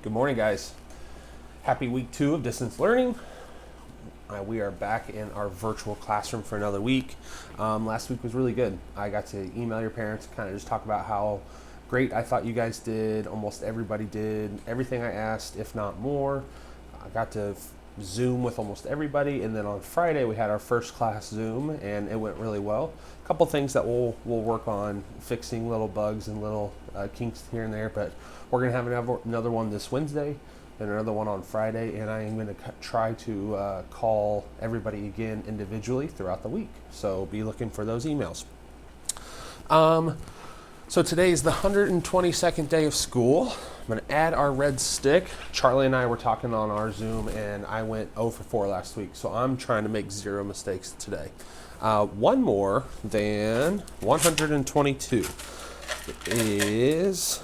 Good morning, guys. Happy week 2 of distance learning. We are back in our virtual classroom for another week. Last week was really good. I got to email your parents, kind of just talk about how great I thought you guys did. Almost everybody did everything I asked, if not more. I got to Zoom with almost everybody, and then on Friday we had our first class Zoom, and it went really well. A couple things that we'll work on, fixing little bugs and little kinks here and there, but we're going to have another one this Wednesday and another one on Friday, and I am going to try to call everybody again individually throughout the week. So be looking for those emails. So today is the 122nd day of school. I'm going to add our red stick. Charlie and I were talking on our Zoom, and I went 0 for 4 last week, so I'm trying to make 0 mistakes today. One more than 122 is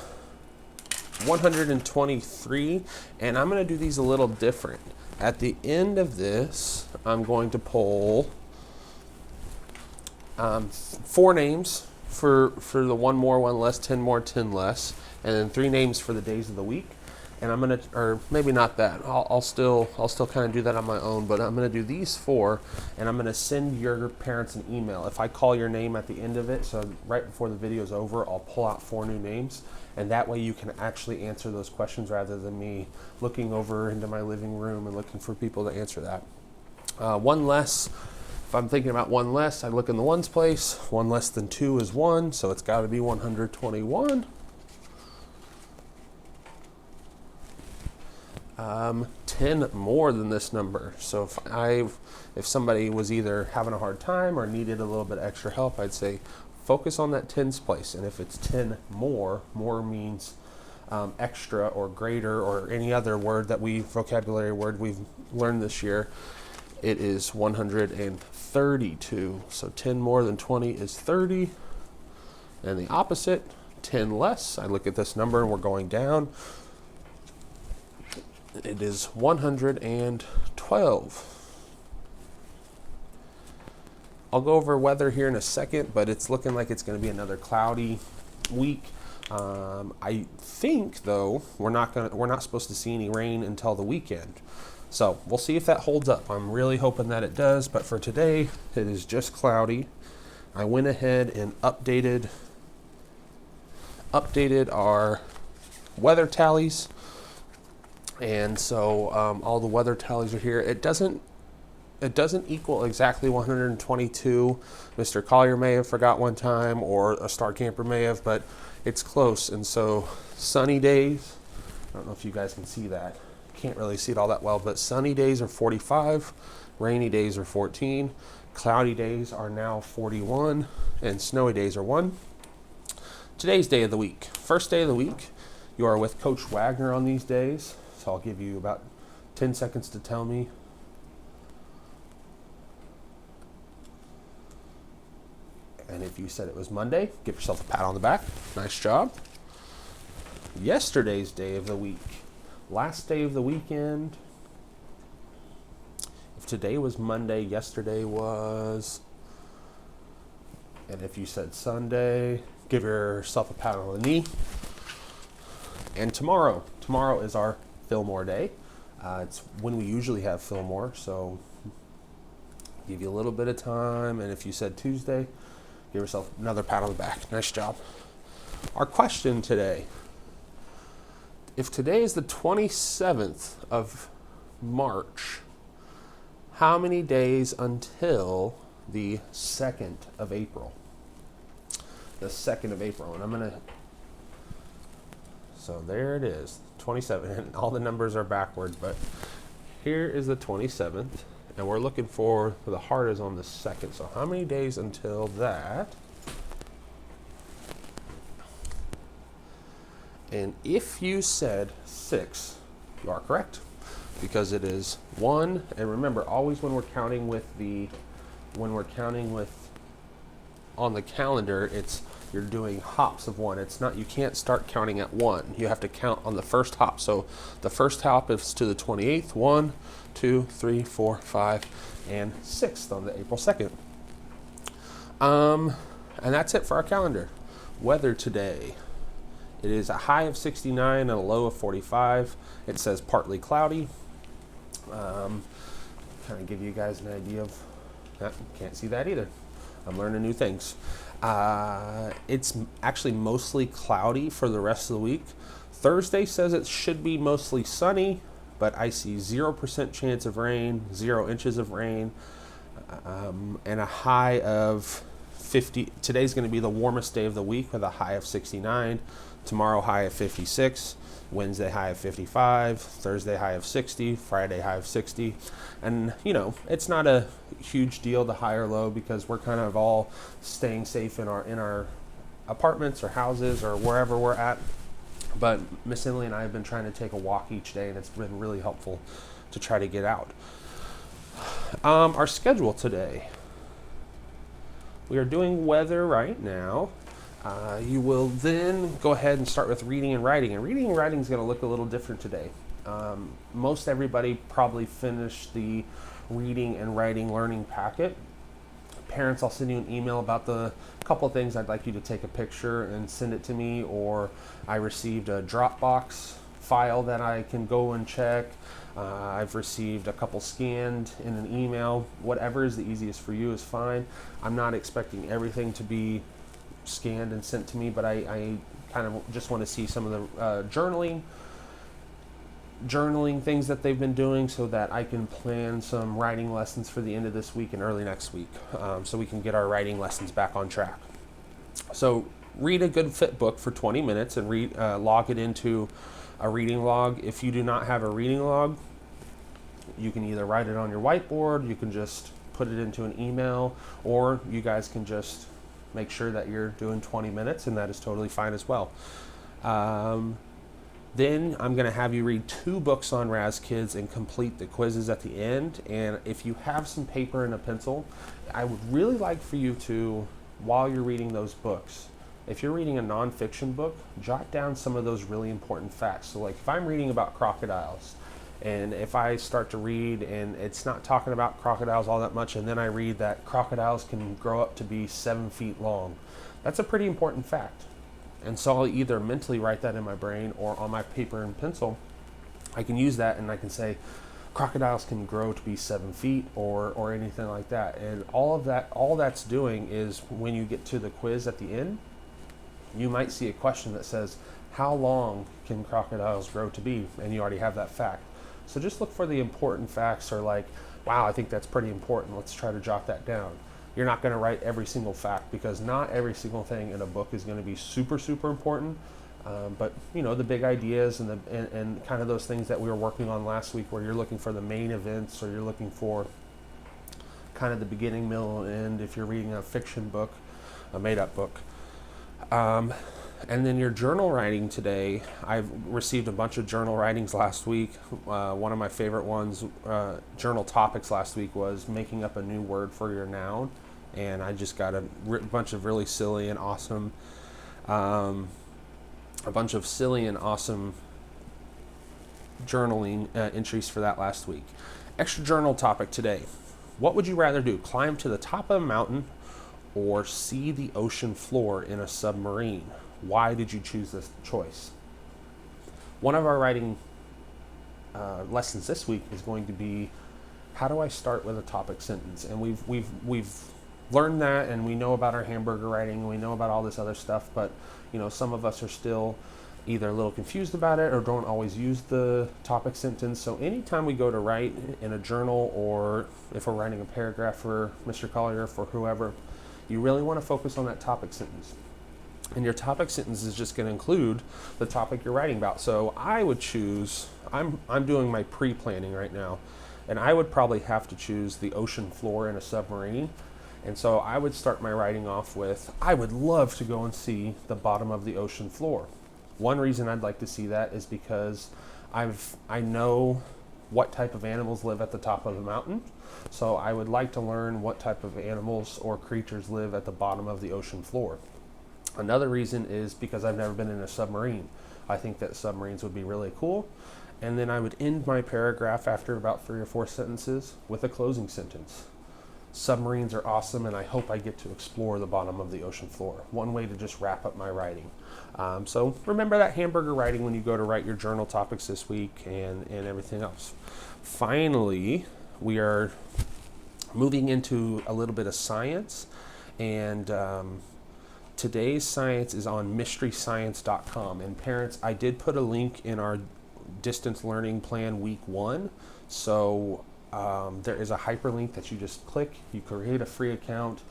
123, and I'm going to do these a little different. At the end of this, I'm going to pull 4 names for the 1 more, 1 less, 10 more, 10 less, and then 3 names for the days of the week. And I'm gonna, or maybe not that. I'll still kind of do that on my own. But I'm gonna do these 4, and I'm gonna send your parents an email. If I call your name at the end of it, so right before the video is over, I'll pull out 4 new names, and that way you can actually answer those questions rather than me looking over into my living room and looking for people to answer that. 1 less. If I'm thinking about 1 less, I look in the ones place. 1 less than 2 is 1, so it's got to be 121. 10 more than this number. So if somebody was either having a hard time or needed a little bit extra help, I'd say focus on that tens place. And if it's 10 more means extra or greater or any other word vocabulary word we've learned this year. It is 132. So 10 more than 20 is 30. And the opposite, 10 less. I look at this number and we're going down. It is 112. I'll go over weather here in a second, but it's looking like it's going to be another cloudy week. I think, though, we're not supposed to see any rain until the weekend. So we'll see if that holds up. I'm really hoping that it does, but for today, it is just cloudy. I went ahead and updated our weather tallies. And so all the weather tallies are here. It doesn't equal exactly 122. Mr. Collier may have forgot one time, or a Star Camper may have, but it's close. And so sunny days, I don't know if you guys can see that. Can't really see it all that well, but sunny days are 45, rainy days are 14, cloudy days are now 41, and snowy days are 1. Today's day of the week. First day of the week, you are with Coach Wagner on these days. So I'll give you about 10 seconds to tell me. And if you said it was Monday, give yourself a pat on the back. Nice job. Yesterday's day of the week. Last day of the weekend. If today was Monday, yesterday was. And if you said Sunday, give yourself a pat on the knee. And tomorrow is our Fillmore Day. It's when we usually have Fillmore, so give you a little bit of time. And if you said Tuesday, give yourself another pat on the back. Nice job. Our question today: if today is the 27th of March, how many days until the 2nd of April? The 2nd of April, and so there it is, 27, and all the numbers are backward, but here is the 27th, and we're looking for the heart is on the 2nd. So how many days until that? And if you said 6, you are correct, because it is 1. And remember, always when we're counting with on the calendar, you're doing hops of 1. It's not, you can't start counting at 1. You have to count on the first hop. So the first hop is to the 28th, 1, 2, 3, 4, 5, and 6th on the April 2nd. And that's it for our calendar. Weather today It is a high of 69 and a low of 45. It says partly cloudy. Kind of give you guys an idea of, can't see that either. I'm learning new things. It's actually mostly cloudy for the rest of the week. Thursday says it should be mostly sunny, but I see 0% chance of rain, 0 inches of rain, and a high of 50. Today's going to be the warmest day of the week with a high of 69. Tomorrow, high of 56. Wednesday, high of 55. Thursday, high of 60. Friday, high of 60. And, it's not a huge deal, the high or low, because we're kind of all staying safe in our apartments or houses or wherever we're at. But Miss Emily and I have been trying to take a walk each day, and it's been really helpful to try to get out. Our schedule today. We are doing weather right now. You will then go ahead and start with reading and writing. And reading and writing is going to look a little different today. Most everybody probably finished the reading and writing learning packet. Parents, I'll send you an email about the couple of things I'd like you to take a picture and send it to me, or I received a Dropbox file that I can go and check. I've received a couple scanned in an email. Whatever is the easiest for you is fine. I'm not expecting everything to be scanned and sent to me, but I kind of just want to see some of the journaling things that they've been doing so that I can plan some writing lessons for the end of this week and early next week, so we can get our writing lessons back on track. So read a good fit book for 20 minutes and log it into a reading log. If you do not have a reading log, you can either write it on your whiteboard, you can just put it into an email, or you guys can just make sure that you're doing 20 minutes, and that is totally fine as well. Then I'm going to have you read 2 books on Raz Kids and complete the quizzes at the end. And if you have some paper and a pencil, I would really like for you to, while you're reading those books, if you're reading a nonfiction book, jot down some of those really important facts. So like if I'm reading about crocodiles, and if I start to read and it's not talking about crocodiles all that much, and then I read that crocodiles can grow up to be 7 feet long, that's a pretty important fact. And so I'll either mentally write that in my brain or on my paper and pencil. I can use that and I can say, crocodiles can grow to be 7 feet or anything like that. And all that's doing is when you get to the quiz at the end, you might see a question that says, how long can crocodiles grow to be? And you already have that fact. So just look for the important facts, or like, wow, I think that's pretty important. Let's try to jot that down. You're not going to write every single fact, because not every single thing in a book is going to be super, super important. But the big ideas and kind of those things that we were working on last week, where you're looking for the main events, or you're looking for kind of the beginning, middle, and end if you're reading a fiction book, a made-up book. And then your journal writing today, I've received a bunch of journal writings last week. One of my favorite ones, journal topics last week, was making up a new word for your noun. And I just got a bunch of really silly and awesome, journaling entries for that last week. Extra journal topic today. What would you rather do? Climb to the top of a mountain or see the ocean floor in a submarine? Why did you choose this choice? One of our writing lessons this week is going to be, how do I start with a topic sentence? And we've learned that, and we know about our hamburger writing, and we know about all this other stuff, but some of us are still either a little confused about it or don't always use the topic sentence. So anytime we go to write in a journal, or if we're writing a paragraph for Mr. Collier, for whoever, you really want to focus on that topic sentence. And your topic sentence is just going to include the topic you're writing about. So I would choose, I'm doing my pre-planning right now, and I would probably have to choose the ocean floor in a submarine. And so I would start my writing off with, I would love to go and see the bottom of the ocean floor. One reason I'd like to see that is because I know what type of animals live at the top of the mountain. So I would like to learn what type of animals or creatures live at the bottom of the ocean floor. Another reason is because I've never been in a submarine. I think that submarines would be really cool. And then I would end my paragraph after about 3 or 4 sentences with a closing sentence. Submarines are awesome, and I hope I get to explore the bottom of the ocean floor. One way to just wrap up my writing. So remember that hamburger writing when you go to write your journal topics this week and everything else. Finally, we are moving into a little bit of science, and today's science is on mysteryscience.com. And parents, I did put a link in our distance learning plan week 1. So there is a hyperlink that you just click. You create a free account.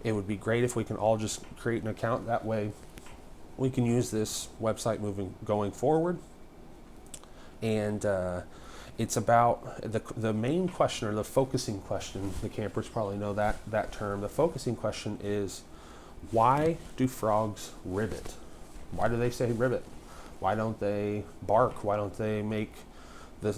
It would be great if we can all just create an account. That way we can use this website going forward. And it's about the main question, or the focusing question. The campers probably know that term. The focusing question is, why do frogs ribbit? Why do they say ribbit? Why don't they bark? Why don't they make the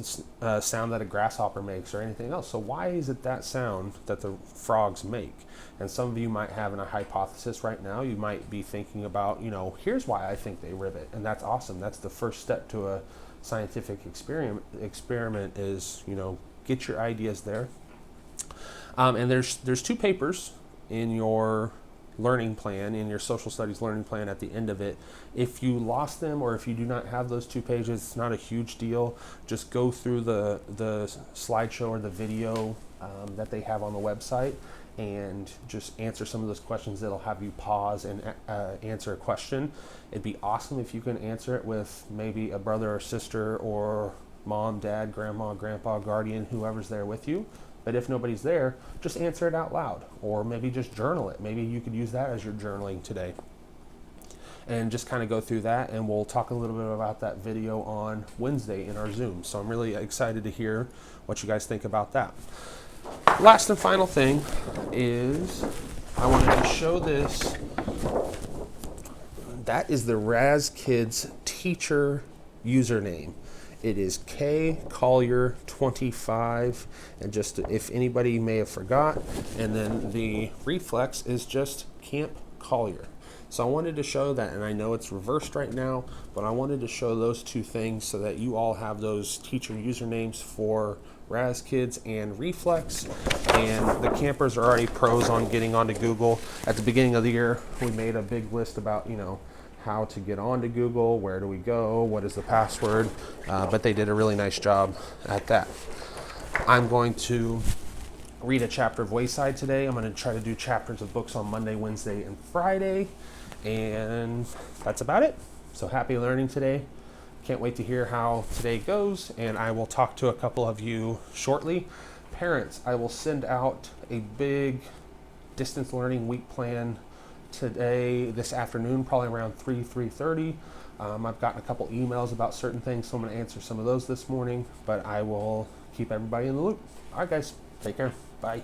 sound that a grasshopper makes or anything else? So why is it that sound that the frogs make? And some of you might have a hypothesis right now. You might be thinking about, here's why I think they ribbit. And that's awesome. That's the first step to a scientific experiment is, get your ideas there. And there's 2 papers in your learning plan, in your social studies learning plan at the end of it. If you lost them, or if you do not have those 2 pages, it's not a huge deal. Just go through the slideshow or the video that they have on the website and just answer some of those questions. That'll have you pause and answer a question. It'd be awesome if you can answer it with maybe a brother or sister, or mom, dad, grandma, grandpa, guardian, whoever's there with you. But if nobody's there, just answer it out loud, or maybe just journal it. Maybe you could use that as your journaling today. And just kind of go through that, and we'll talk a little bit about that video on Wednesday in our Zoom. So I'm really excited to hear what you guys think about that. Last and final thing is I wanted to show this. That is the Raz Kids teacher username. It is K Collier 25, and just if anybody may have forgot, and then the reflex is just Camp Collier. So I wanted to show that, and I know it's reversed right now, but I wanted to show those 2 things so that you all have those teacher usernames for Raz Kids and Reflex. And the campers are already pros on getting onto Google. At the beginning of the year, we made a big list about, how to get onto Google, where do we go, what is the password, but they did a really nice job at that. I'm going to read a chapter of Wayside today. I'm going to try to do chapters of books on Monday, Wednesday, and Friday, and that's about it. So happy learning today. Can't wait to hear how today goes, and I will talk to a couple of you shortly. Parents, I will send out a big distance learning week plan today, this afternoon, probably around 3:30. I've gotten a couple emails about certain things, so I'm going to answer some of those this morning, but I will keep everybody in the loop. All right, guys, take care. Bye.